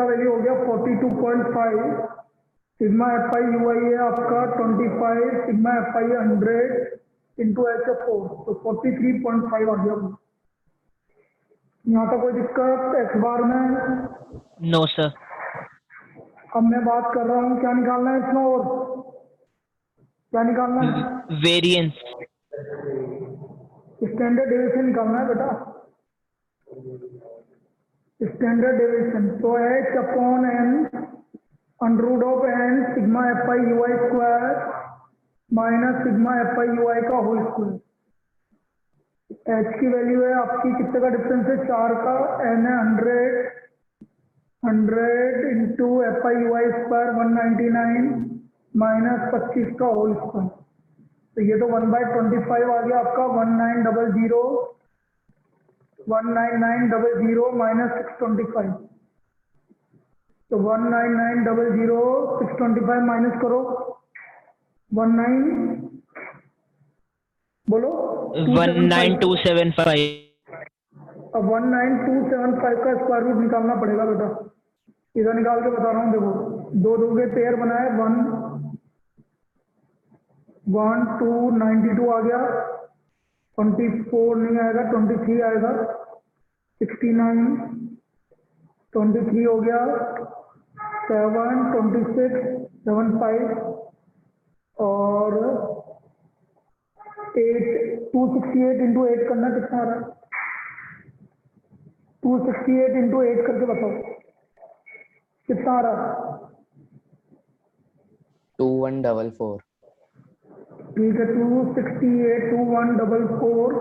Value हो गया 42.5, sigma F I U आई है आपका 25, सिग्मा एफ आई 100 इंटू एच एफ 4, तो 43.5 आ गया। यहाँ तक कोई दिक्कत एक्स बार में? No sir. अब मैं बात कर रहा हूँ, क्या निकालना है इसमें और क्या निकालना है? वेरिएंस। स्टैंडर्ड डेविएशन निकालना है बेटा, स्टैंडर्ड डेविएशन। तो H upon N under root of N sigma F I U I square minus sigma F I U I का होल स्क्वायर। एच की वैल्यू है आपकी, कितने का डिफरेंस है? 4 का, एन है 100 into F I U I square 199 minus 25 का होल स्क्वायर। तो ये तो 1/25 आ गया आपका, 19900 माइनस 625, तो 19900 625 माइनस करो 19, बोलो 19275। अब 19275 का स्क्वायर रूट निकालना पड़ेगा बेटा, इधर निकाल के बता रहा हूँ। देखो, दो दो के पेयर बनाए, 1292 आ गया, 24 नहीं आएगा, 23 आएगा, 69 23 हो गया, 7 26 75 और 8 268 इंटू 8 करना, कितना आ रहा है? 268 इंटू 8 करके बताओ कितना आ रहा है? 2144। ठीक है, 268 2144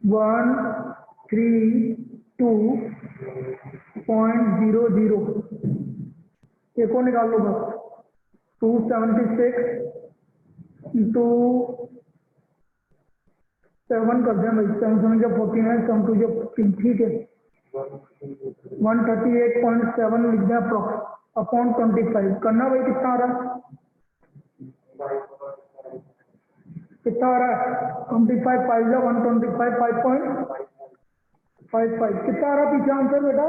132.00, एक और निकाल लो बस, 276 इंटू 7 कर दें भाई, 7 7 जब 49, 7 2 जब 15, ठीक है, 138.7 लिख दें अप्रॉक्स अपॉन 25 करना भाई, कितना आ रहा है? कितना आ रहा है? 25 5 जा 125 5.55, कितना आ रहा है पीछे आंसर बेटा?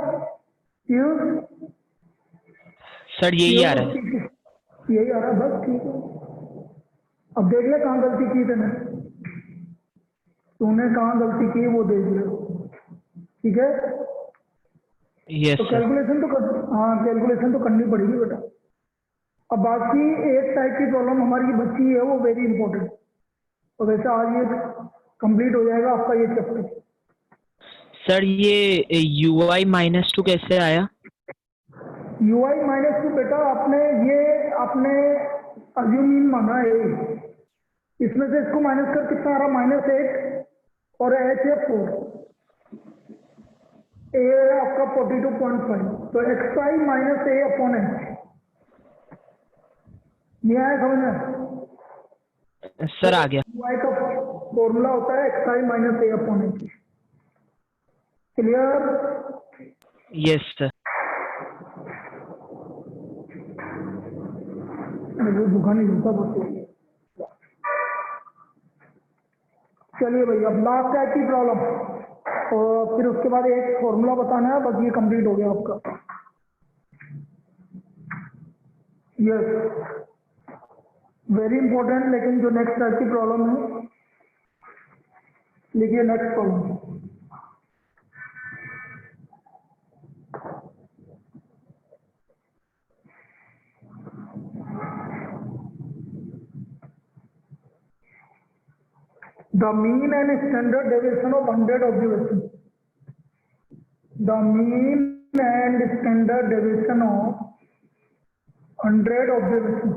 सर यही आ रहा है। यही आ रहा है, बस ठीक है। अब देख ले कहाँ गलती की तूने कहाँ गलती की वो देख ले, ठीक है? यस तो कैलकुलेशन तो कैलकुलेशन तो करनी पड़ेगी बेटा। अब बाकी एक टाइप की प्रॉब्लम हमारी बची है, वो वेरी इंपॉर्टेंट, तो वैसे आज ये कंप्लीट हो जाएगा आपका ये चैप्टर। सर ये UI -2 कैसे आया? UI -2 बेटा आपने अज्यूमिन माना है, इसमें से इसको माइनस कर कितना आ रहा? -8 और एच है 4, ए आपका 42.5, तो x I minus A upon H. नहीं आया समझ में? सर आ गया। UI का फॉर्मूला होता है X I minus A upon H. Clear? Yes sir. वो दुखा नहीं होता बस। चलिए भाई, अब लास्ट टाइप की प्रॉब्लम, और फिर उसके बाद एक फॉर्मूला बताना है, बस ये कंप्लीट हो गया आपका। यस, वेरी इंपॉर्टेंट, लेकिन जो नेक्स्ट टाइप की प्रॉब्लम है, लिखिए next problem. The mean and standard deviation of 100 observations. The mean and standard deviation of 100 observations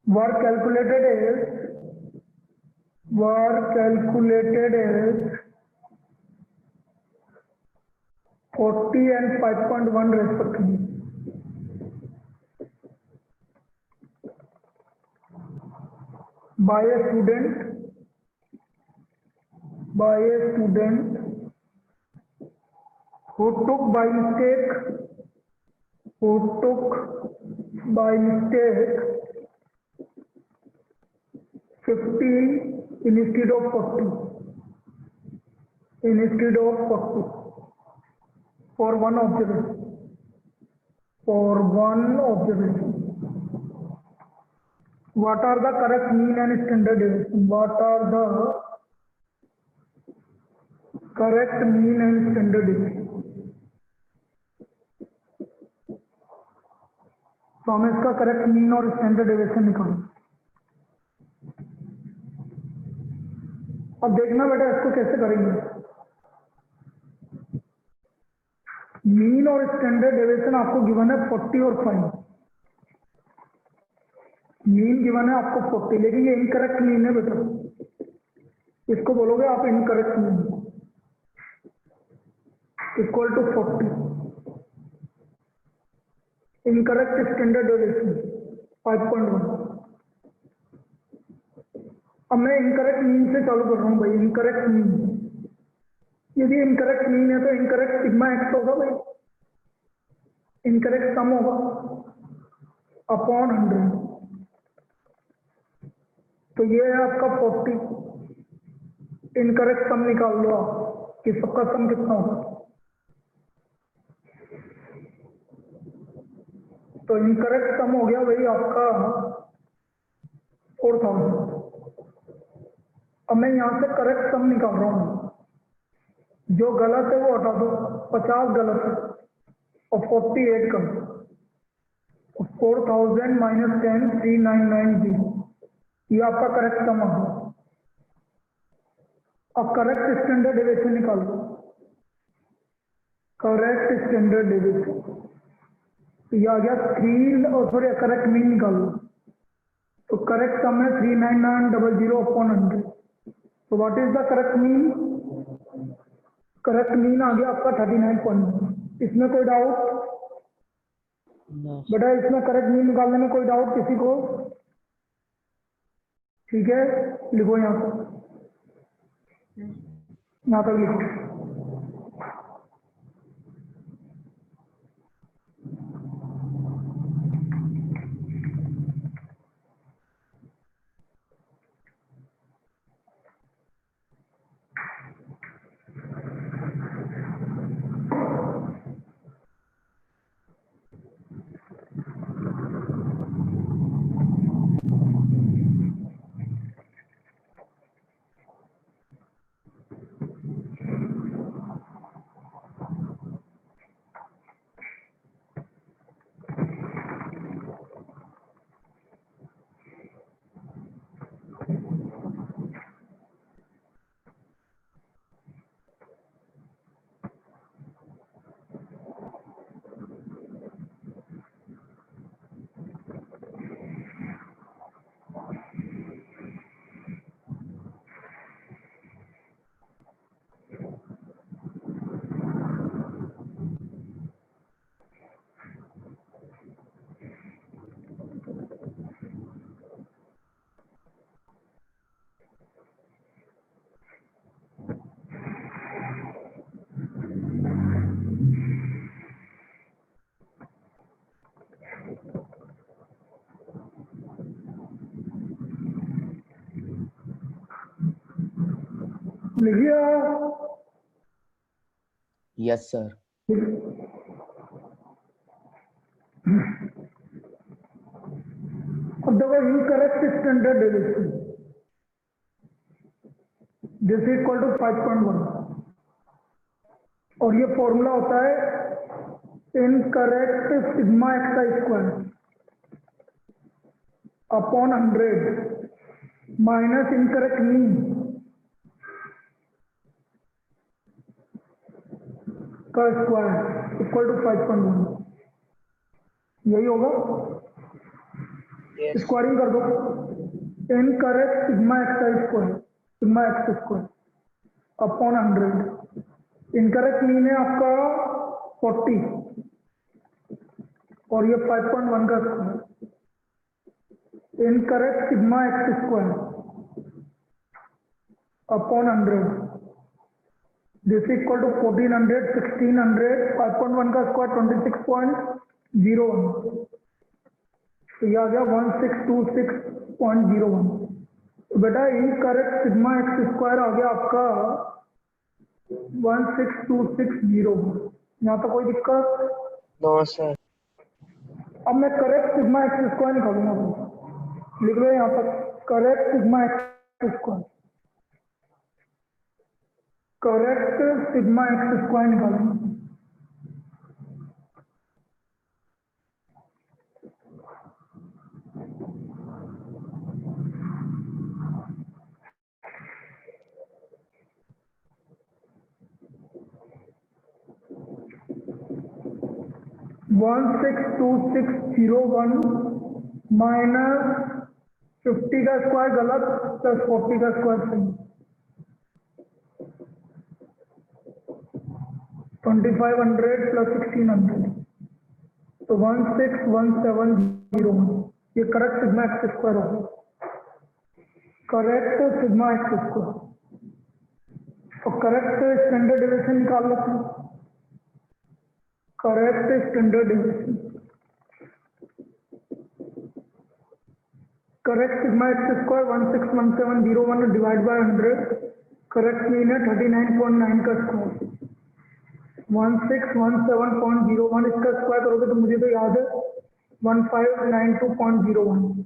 were calculated as 40 and 5.1 respectively. By a student who took by mistake 50 instead of 40. instead of 40 for one observation. For one observation. What are the correct mean and standard deviation? What are the correct mean and standard deviation? तो हमें इसका correct mean और standard deviation निकालो। अब देखना बेटा इसको कैसे करेंगे। मीन और स्टैंडर्ड डेविएशन आपको गिवन है 40 और 5। मीन गिवन है आपको 40, लेकिन ये इनकरेक्ट मीन है बेटा, इसको बोलोगे आप incorrect mean equal to 40। Incorrect standard deviation 5.1। अब मैं इनकरेक्ट मीन से चालू कर रहा हूँ भाई। इनकरेक्ट मीन, यदि इनकरेक्ट मीन है तो इनकरेक्ट सिग्मा एक्स होगा भाई, इनकरेक्ट सम होगा अपॉन 100। तो ये है आपका 40। इनकरेक्ट सम निकाल लो आप कि सबका सम कितना होगा। तो इनकरेक्ट सम हो गया भाई आपका 4000। अब मैं यहां से करेक्ट सम निकाल रहा हूं। जो गलत है वो हटा दो, 50 गलत है और 48 कम। 4000 माइनस 10 3990, ये आपका करेक्ट सम आ गया। अब करेक्ट स्टैंडर्ड डेविएशन निकाल लो। करेक्ट स्टैंडर्ड डेविएशन ये आ गया 3, और सॉरी करेक्ट मीन निकाल लो। तो करेक्ट सम है 39900 अपॉन 100। तो what is the correct mean? Correct mean आ गया आपका 39.1। इसमें कोई डाउट? बेटा इसमें करेक्ट मीन निकालने में कोई डाउट किसी को? ठीक है, लिखो यहाँ पर, यहाँ तक लिखो। लिखिए। Yes sir. अब देखो incorrect standard deviation this equal to 5.1, और ये फॉर्मूला होता है incorrect sigma x square upon 100 minus incorrect mean का स्क्वायर इक्वल टू 5.1। यही होगा। स्क्वायरिंग कर दो। Incorrect sigma x square upon 100। Incorrect mean है आपका 40 और ये 5.1 का square. Incorrect sigma x square upon 100 this equal to 1400 1600 5.1 का स्क्वायर 26.01। तो ये आ गया 1626.01। तो बेटा इनकरेक्ट सिग्मा एक्स स्क्वायर आ गया आपका 162601। यहाँ तक कोई दिक्कत? No sir. अब मैं करेक्ट सिग्मा एक्स स्क्वायर निकालूंगा, लिख लो यहाँ पर correct sigma x square, correct sigma x square निकालूंगा। वन 162601 माइनस 50 का स्क्वायर गलत प्लस 40 का स्क्वायर सही, 2500 प्लस 1600, तो 161701। ये करेक्ट सिग्मा एक्स स्क्वायर होगा, करेक्ट सिग्मा एक्स स्क्वायर। और करेक्ट स्टैंडर्ड डेविएशन निकाल लेते हैं, correct standard deviation, correct sigma x square 161701 divide by 100, correct mean है 39.9 का स्क्वायर, 1617.01 इसका स्क्वायर करोगे तो मुझे तो याद है 1592.01,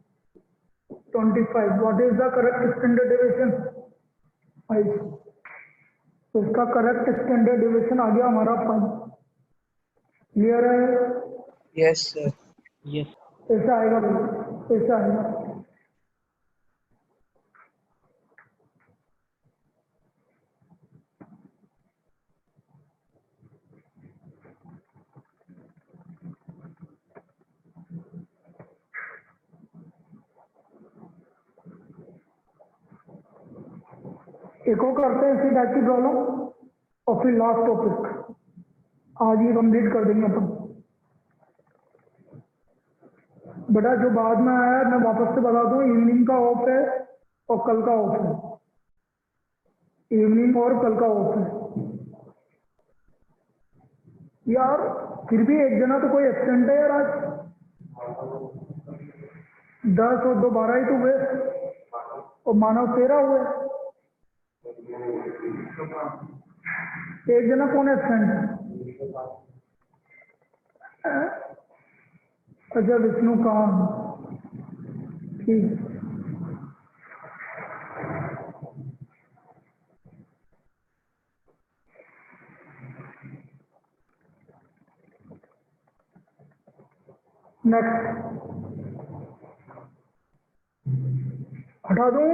25। What is the correct standard deviation? 5। तो इसका करेक्ट स्टैंडर्ड डेविएशन आ गया हमारा 5। क्लियर है? Yes sir. यस। ऐसा आएगा भाई, ऐसा आएगा। एक और करते हैं इसी टाइप की प्रॉब्लम और फिर लास्ट टॉपिक आज ही कंप्लीट कर देंगे अपन। बेटा जो बाद में आया मैं वापस से बता दूं, इवनिंग का ऑफ है और कल का ऑफ है, इवनिंग और कल का ऑफ है यार। फिर भी एक जना तो कोई एब्सेंट है यार आज, 10 और 2 12 ही तो हुए और मानव 13 हुए, एक जना कौन एब्सेंट है? अच्छा विष्णु कहाँ? ठीक। नेक्स्ट हटा दूं?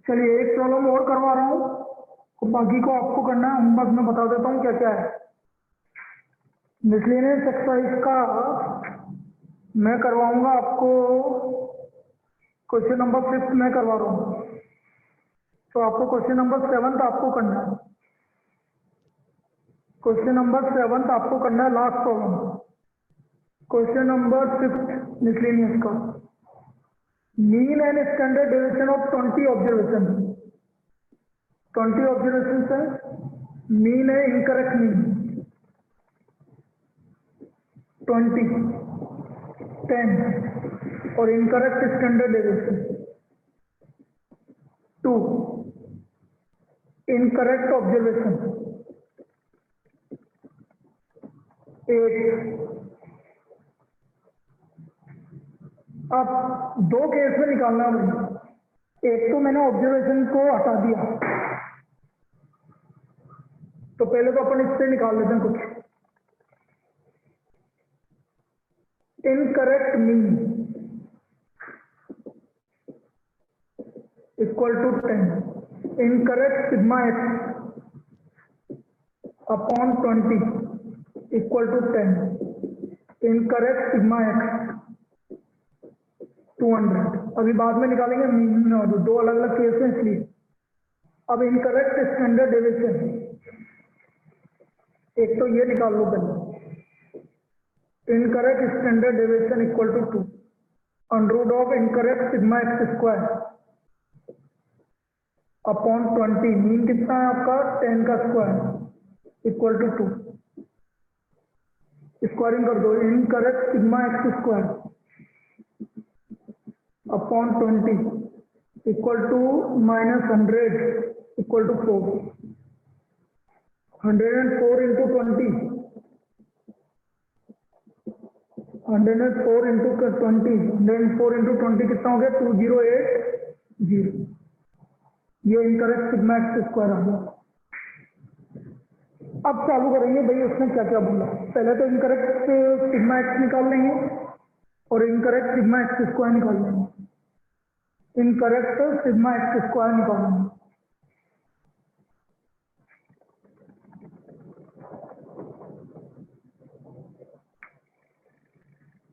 चलिए एक प्रॉब्लम और करवा रहा हूं और बाकी को आपको करना है। होमवर्क में बता देता हूं क्या क्या है। मिसलेनियस एक्सरसाइज का मैं करवाऊंगा आपको, क्वेश्चन नंबर 5 मैं करवा रहा हूँ, तो आपको क्वेश्चन नंबर 7 आपको करना है, क्वेश्चन नंबर 7 आपको करना है last problem. Question number 6 miscellaneous का, mean and standard deviation of 20 observation. 20 observation है, मीन है इनकरेक्ट मीन 20, 10 और incorrect standard deviation 2, incorrect observation 8। अब 2 केस में निकालना है मुझे, एक तो मैंने ऑब्जर्वेशन को हटा दिया, तो पहले तो अपन इससे निकाल लेते हैं कुछ। Incorrect mean equal to 10, incorrect sigma X upon 20 equal to 10, incorrect sigma X 200। अभी बाद में निकालेंगे मीन और 2 अलग अलग केस हैं इसलिए। अब इनकरेक्ट स्टैंडर्ड डेविएशन, एक तो ये निकाल लो पहले, incorrect standard deviation equal to 2 under of incorrect sigma x square upon 20, mean कितना है आपका 10 का स्क्वायर इक्वल टू 2। स्क्वायरिंग कर दो, incorrect sigma x square upon 20 equal to -100 equal to 4। 104 into 20, 104 into 20, 104 into 20 कितना हो गया 2080। ये इनकरेक्ट सिग्मा एक्स स्क्वायर आ गया। अब चालू करेंगे भाई उसने क्या क्या बोला। पहले तो इनकरेक्ट सिग्मा एक्स निकाल लेंगे और इनकरेक्ट सिग्मा एक्स स्क्वायर निकाल लेंगे। इनकरेक्ट सिग्मा एक्स स्क्वायर निकालेंगे।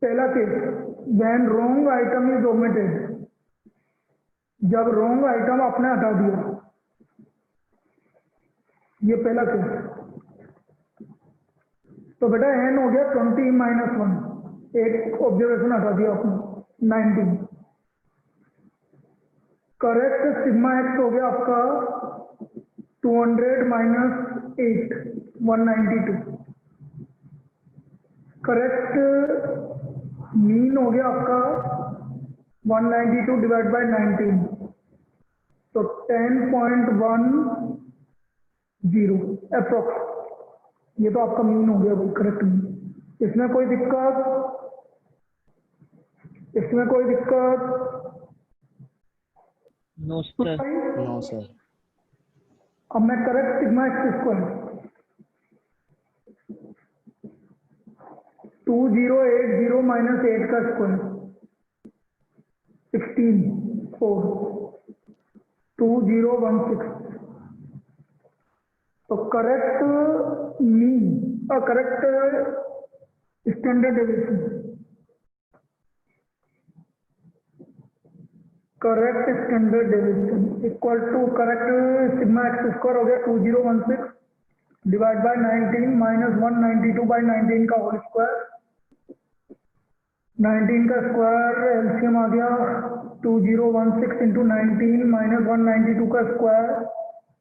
पहला case, when wrong item is omitted, जब रॉन्ग आइटम आपने हटा दिया। ये पहला केस। तो बेटा एन हो गया 20-1, एक ऑब्जर्वेशन हटा दिया आपने 19। करेक्ट सिग्मा एक्स हो गया आपका 200 - 8, 192। करेक्ट मीन हो गया आपका 192 डिवाइड बाय 19, तो 10.10 अप्रोक्स। ये तो आपका मीन हो गया भाई, करेक्ट मीन। इसमें कोई दिक्कत? इसमें कोई दिक्कत? No sir. No sir. अब मैं करेक्ट सिग्मा एक्स स्क्वायर 2080 - 8 का स्क्वायर 16 4 2016। तो करेक्ट मीन और correct standard deviation, correct standard deviation equal to correct sigma x square हो गया 2016 डिवाइड बाय 19 माइनस 192 बाय 19 का होल स्क्वायर। 19 का स्क्वायर एलसीएम आ गया 2016 इंटू 19 माइनस 192 का स्क्वायर।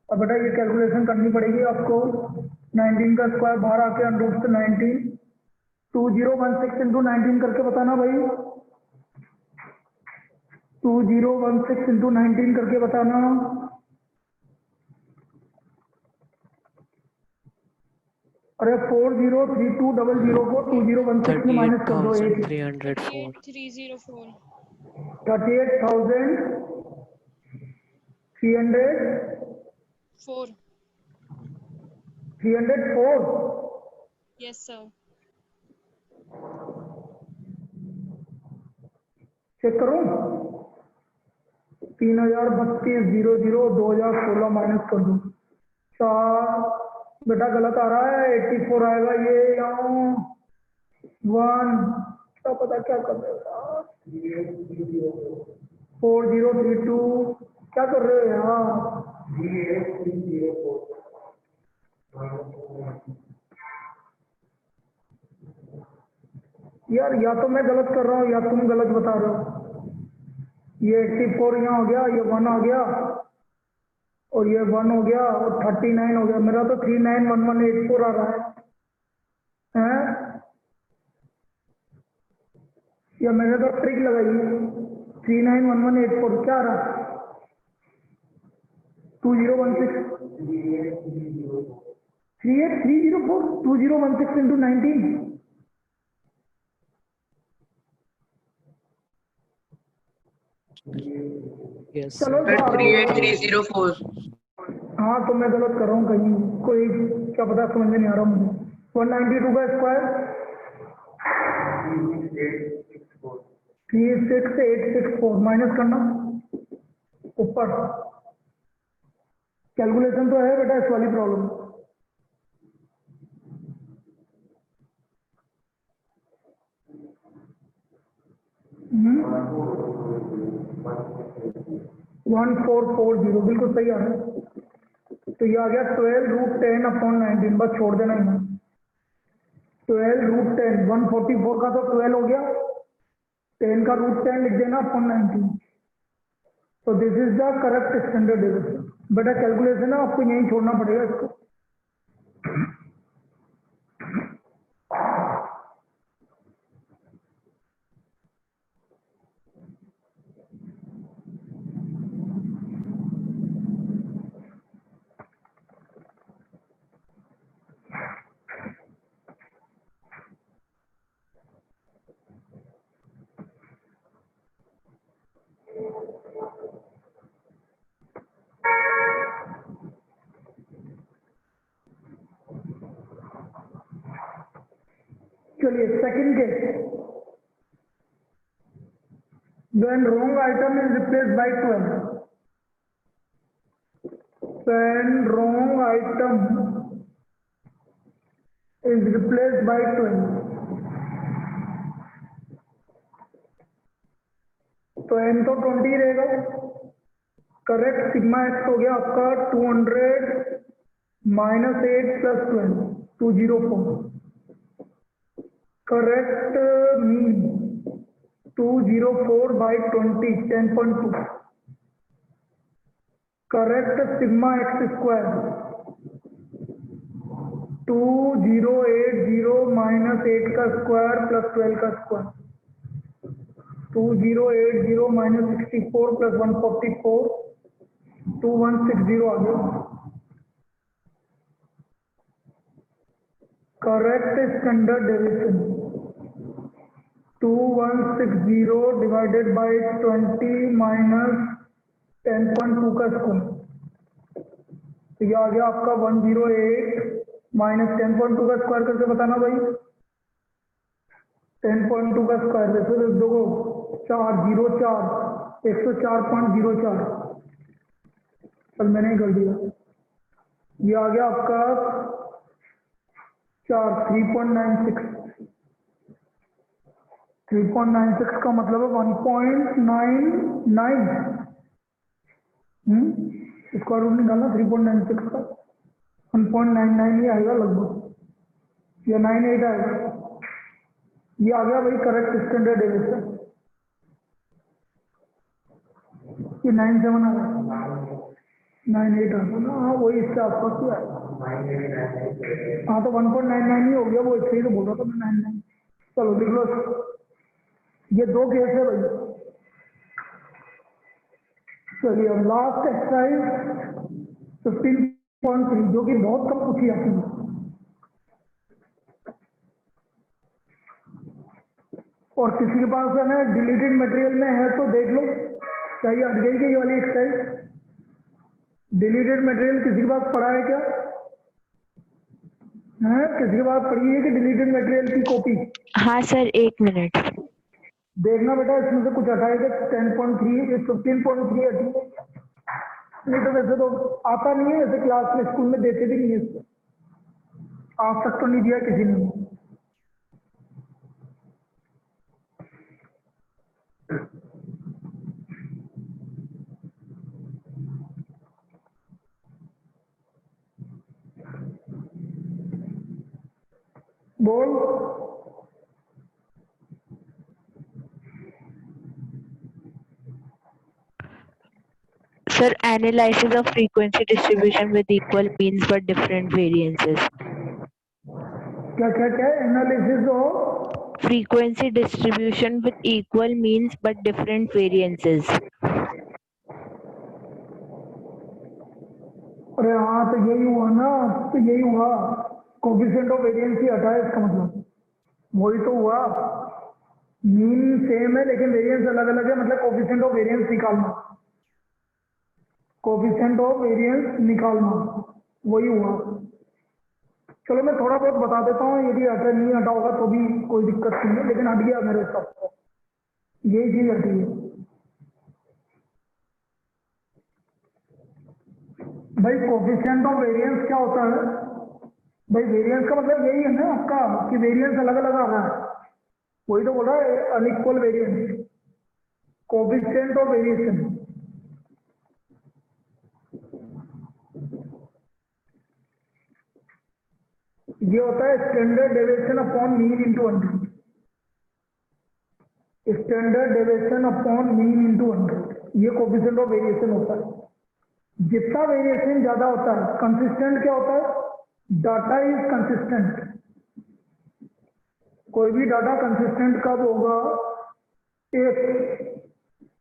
अब बेटा ये कैलकुलेशन करनी पड़ेगी आपको। 19 का स्क्वायर बाहर आके अंडर से 19, 2016 इंटू 19 करके बताना भाई। 2016 इंटू 19 करके बताना। अरे 403200 को 2016 में माइनस कर दो। 38,304। 8304 38,304। 4 yes sir चेक करूं 3032,00 2016 माइनस कर दो 4। बेटा गलत आ रहा है 84 आएगा ये यहाँ 1 क्या पता क्या कर रहे हो 4032 क्या कर रहे हो यहाँ यार, या तो मैं गलत कर रहा हूँ या तुम गलत बता रहे हो। ये 84 यहाँ हो गया, ये 1 आ गया और ये 1 हो गया और 39 हो गया। मेरा तो 391184 आ रहा है या मैंने तो ट्रिक लगाई है। 391184 क्या आ रहा 2016 38304 2016 इंटू 19। यस चलो सर। 38,304। हाँ तो मैं गलत कर रहा हूँ कहीं, कोई क्या पता समझ में नहीं आ रहा मुझे। 192 का स्क्वायर 36864 माइनस करना ऊपर। कैलकुलेशन तो है बेटा इस वाली प्रॉब्लम। वन 1440 बिल्कुल सही आ रहा है। तो ये आ गया 12√10/19। बस छोड़ देना है 12√10 144 का तो 12 हो गया, 10 का √10 लिख देना अपॉन 19। तो this is the correct standard deviation. बेटा कैलकुलेशन है आपको यहीं छोड़ना पड़ेगा इसको। चलिए second case, when wrong item is replaced by 12, when wrong item is replaced by 12, तो n तो 20 रहेगा, करेक्ट सिग्मा एक्स हो गया आपका 200 minus 8 plus 12 204, correct mean 204 by 20 10.2, correct sigma x square 2080 minus 8 का स्क्वायर प्लस 12 का स्क्वायर, 2080 माइनस 64 प्लस 144 2160 आ गया, correct standard deviation 2160 divided by 20 minus 10.2 का स्क्वायर, तो ये आ गया आपका 108 माइनस 10.2 का स्क्वायर करके बताना भाई, 10.2 का स्क्वायर वैसे दो 404 104.04, चल मैंने ही कर दिया, ये आ गया आपका 3.96 का मतलब है 1.99, स्क्वायर रूट निकालना 3.96 का 1.99 ही आएगा लगभग, या 98 आएगा, ये आ गया भाई करेक्ट स्टैंडर्ड डेविएशन, ये 97 आ रहा है 98 आता ना, हाँ वही इससे आसपास ही आएगा, हाँ तो 1.99 ही हो गया, वो इससे ही तो बोल रहा था मैं 99, चलो लिख लो, ये दो केस है भाई। चलिए अब लास्ट एक्सरसाइज 15.3 जो कि बहुत कम पूछी जाती है, और किसी के पास है ना डिलीटेड मटेरियल में है तो देख लो, चाहिए हट गई ये वाली एक्सरसाइज, डिलीटेड मटेरियल किसी के पास पड़ा है क्या? है किसी के पास पड़ी है कि डिलीटेड मटेरियल की कॉपी? हाँ सर, 1 मिनट। देखना बेटा इसमें से कुछ हटाएगा, 10.3 15.3 हटी है, नहीं तो वैसे तो आता नहीं है, वैसे क्लास में स्कूल में देते भी नहीं है इसको, आज तक तो नहीं दिया किसी ने। बोल Sir, analysis of frequency distribution with equal means but different variances. क्या क्या क्या एनालिसिस हो, Frequency distribution with equal means but different variances. अरे हाँ तो यही हुआ ना, तो यही हुआ, कोफिशिएंट ऑफ वेरिएंस ही हटा है इसका मतलब, वही तो हुआ, मीन सेम है लेकिन वेरिएंस अलग अलग है, मतलब कोफिशिएंट ऑफ वेरिएंस निकालना, कोफिशिएंट ऑफ वेरिएंस निकालना, वही हुआ। चलो मैं थोड़ा बहुत बता देता हूँ, यदि हटा नहीं हटा होगा तो भी कोई दिक्कत नहीं है, लेकिन हट गया मेरे हिसाब से, यही चीज हटी है भाई। कोफिशिएंट ऑफ वेरिएंस क्या होता है भाई? वेरिएंस का मतलब यही है ना आपका कि वेरिएंस अलग अलग आ रहा है, वही तो बोल रहा है unequal variance, coefficient of variation. ये होता है standard deviation upon mean into 100, standard deviation upon mean into 100, ये कोफिशिएंट ऑफ वेरिएशन होता है। जितना वेरिएशन ज्यादा होता है, कंसिस्टेंट क्या होता है? डाटा इज कंसिस्टेंट, कोई भी डाटा कंसिस्टेंट कब होगा? If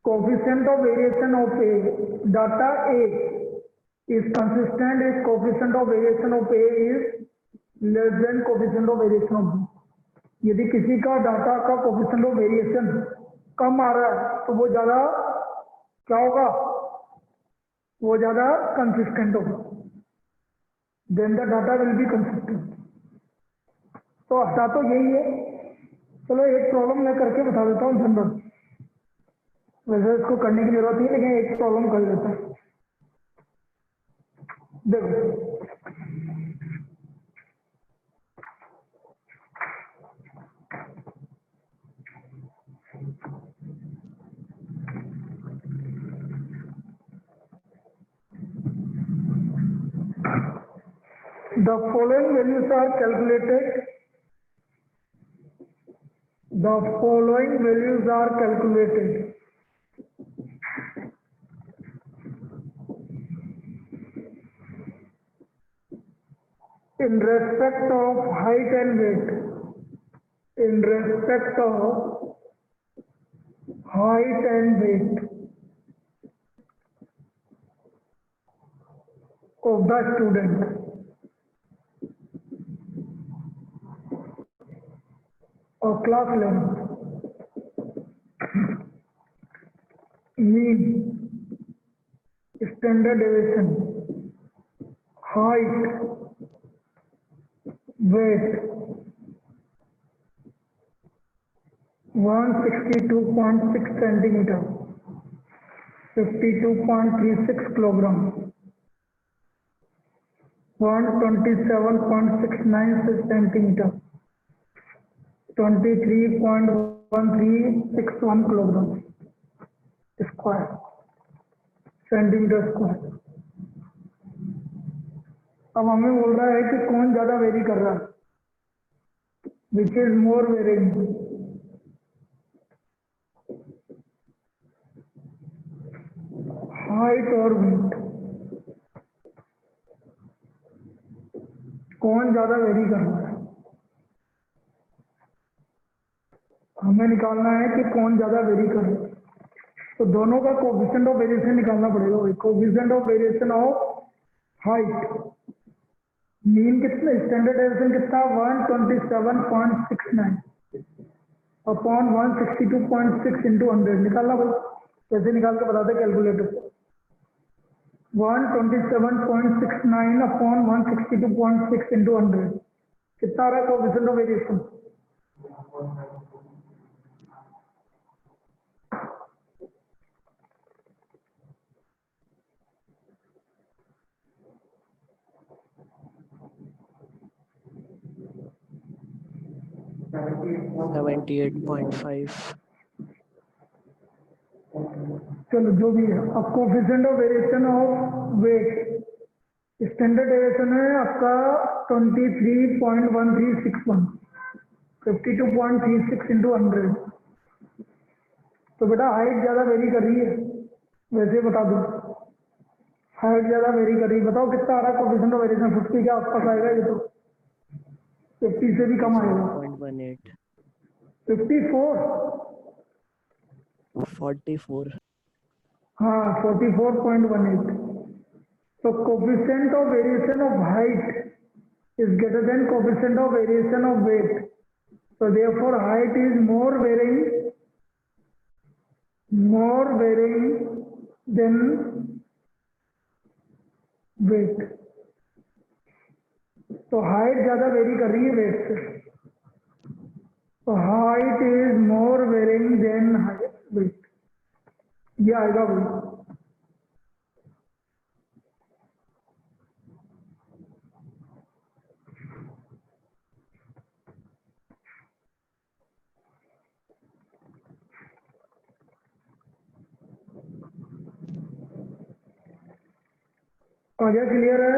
coefficient of variation of A, data A is consistent if coefficient of variation of A is less than coefficient of variation of B. यदि किसी का डाटा का कोफिशिएंट ऑफ वेरिएशन कम आ रहा है तो वो ज्यादा क्या होगा? वो ज्यादा कंसिस्टेंट होगा, then the data will be consistent. तो हटा तो यही है चलो एक प्रॉब्लम मैं करके बता देता हूँ जनरल, वैसे इसको करने की जरूरत नहीं है लेकिन एक प्रॉब्लम कर देता हूँ। देखो the following values are calculated. The following values are calculated. In respect of height and weight. In respect of height and weight of the student. Or class length, mean, standard deviation, height, weight, 162.6 centimeter, 52.36 kilogram, 127.69 centimeter, 23.1361 kilogram square centimetre square. अब हमें बोल रहा है कि कौन ज्यादा very कर रहा है, which is more varying, height और वेट, कौन ज्यादा वेरी कर रहा है। हमें निकालना है कि कौन ज्यादा वेरी कर रहा है, तो दोनों का कोएफिशिएंट ऑफ वेरिएशन निकालना पड़ेगा। Coefficient of variation of height, mean कितना, स्टैंडर्ड डेविएशन कितना, 127.69 अपॉन 162.6 इंटू 100 निकालना भाई। कैसे निकाल के बताते कैलकुलेटर से, 127.69 अपॉन 162.6 इंटू 100 कितना आ रहा है कोएफिशिएंट ऑफ वेरिएशन। 78.5। चलो जो भी है, अब coefficient of variation of weight, standard deviation है आपका 23.1361, 52.36 इंटू 100। तो बेटा हाइट ज्यादा वेरी कर रही है, वैसे बता दो हाइट ज्यादा वेरी कर रही है। बताओ कितना आ रहा है कोएफिशिएंट ऑफ वेरिएशन, 50 के आसपास आएगा ये, तो 50 से भी कम आएगा। 0.18 54 44। हाँ 44.18। So coefficient of variation of height is greater than coefficient of variation of weight. So therefore height is more varying than weight. तो height ज्यादा वेरी कर रही है weight से, तो height is more varying than weight, ये आएगा भाई। आगे क्लियर है,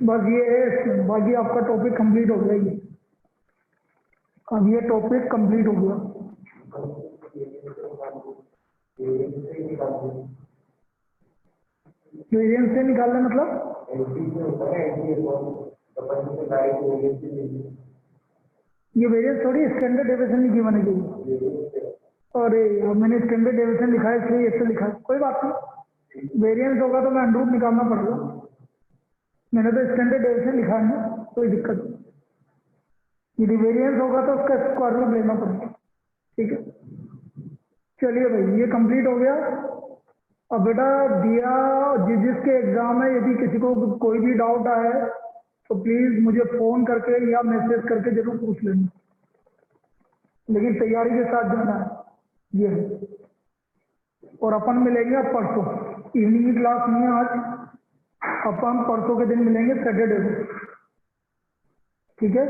बस ये है, बाकी आपका टॉपिक कंप्लीट हो गया। ये अब ये टॉपिक कंप्लीट हो गया। वेरिएंस से निकालना मतलब ये वेरिएंस थोड़ी स्टैंडर्ड डेविएशन नहीं की बनेगी। और मैंने स्टैंडर्ड डेविएशन लिखा है इसलिए ऐसे लिखा है, कोई बात नहीं। वेरिएंस होगा तो मैं अंडर रूट निकालना पड़ेगा, मैंने तो स्टैंडर्ड डेविएशन लिखा है ना, कोई दिक्कत नहीं। यदि वेरिएंस होगा तो उसका स्क्वायर रूट लेना पड़ेगा, ठीक है। चलिए भाई ये कंप्लीट हो गया। अब बेटा दिया जिसके एग्जाम है, यदि किसी को कोई भी डाउट आए तो तो प्लीज मुझे फोन करके या मैसेज करके जरूर पूछ लेना, लेकिन तैयारी के साथ जाना है ये है। और अपन मिलेंगे अब परसों, इवनिंग की क्लास नहीं है आज, अपन परसों के दिन मिलेंगे सैटरडे को, ठीक है।